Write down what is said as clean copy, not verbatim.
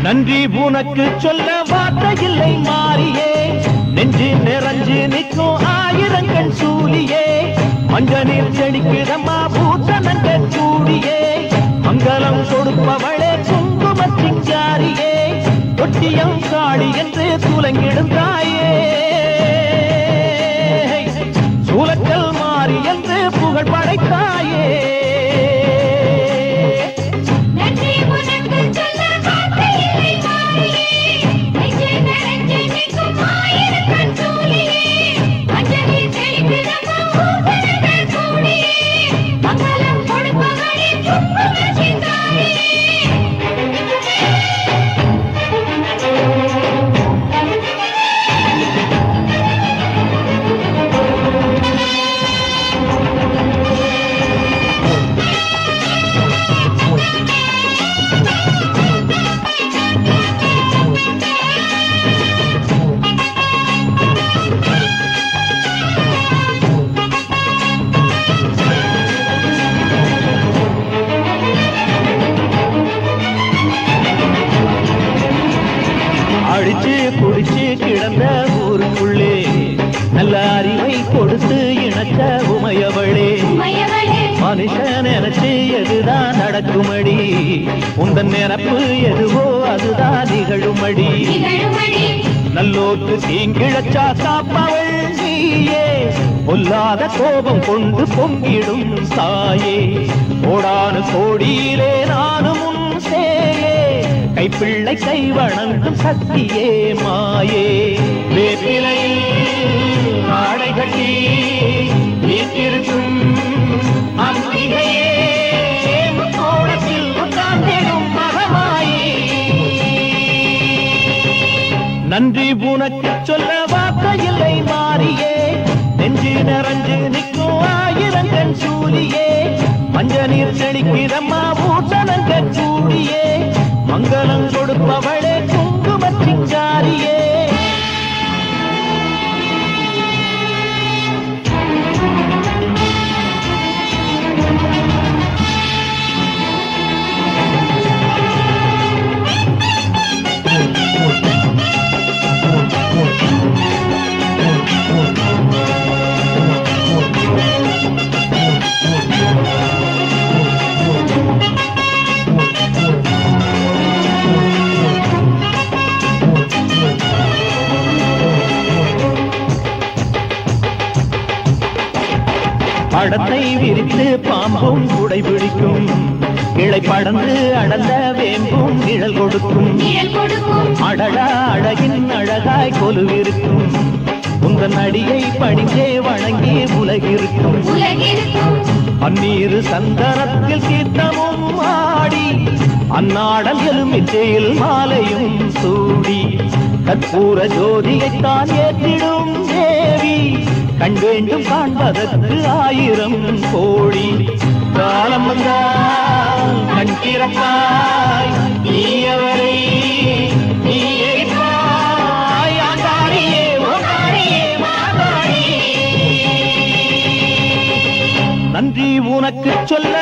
நன்றி உனக்கு சொல்ல வார்த்தை இல்லை மாறியே, நெஞ்சு நிறைஞ்சு நிற்கும் ஆயிரங்கள் சூலியே, மஞ்சனில் செடிக்குதம்மா பூசணங்க சூடியே, மங்களம் கொடுப்பவளே குங்கும சிங்காரியே, தொட்டியம் காடி என்று துலங்கிடும் தாயே, சூலக்கல் மாறி என்று புகழ் படைத்தாயே. அடிச்சு குடிச்சு கிடந்த ஊருக்குள்ளே நல்ல அறிவை கொடுத்து இணக்க உமையவளே, மனுஷன் நினைச்சு எதுதான் நடக்குமடி, உந்தன் நினைப்பு எதுவோ அதுதான் நிகழுமடி, நல்லோர்க்கு தீங்கிழச்சா காப்பவள் நீயே, பொல்லாத கோபம் கொண்டு பொங்கிடும் தாயே, கோடானு கோடியிலே நானும் உன் சேயே, கைப்பிள்ளை கை வணங்கும் சக்தியே மாயே, வேப்பிலையில் ஆடை கட்டி வீட்டிருக்கும் அம்பிகையே, கோடத்தில் உட்கார்ந்திடும் மகமாயே. நன்றி உனக்கு சொல்ல வார்த்தை இல்லை மாறியே, நெஞ்சு நிறைஞ்சு நிற்கும் ஆயிரங்கள் சூலியே, மஞ்ச நீர் செடிக்கிறம்மா பூசணங்க சூடியே, மங்களம் கொடுப்பவளே குங்கும சிங்காரியே. படத்தை விரித்து பாம்பும் குடை பிடிக்கும், கிளை படந்து அடர்ந்த வேம்பும் நிழல் கொடுக்கும், அடடா அழகின் அழகாய் கொலுவிருக்கும், உங்கள் அடியை பணிந்தே வணங்கி உலகிருக்கும், பன்னீரு சந்தனத்தில் கீர்த்தமும் ஆடி, அந்நாடல் எலுமிச்சையில் மாலையும் சூடி, கற்பூர ஜோதியைத்தான் ஏற்றிடும் தேவி, கண் வேண்டும் காண்பதற்கு ஆயிரம் கோடி, காலம் வந்தால் கண் திறப்பாய் நீயவரை நீயேற்பாய், ஆண்டாரியே ஓண்டாரியே மாதாரி. நன்றி உனக்கு சொல்ல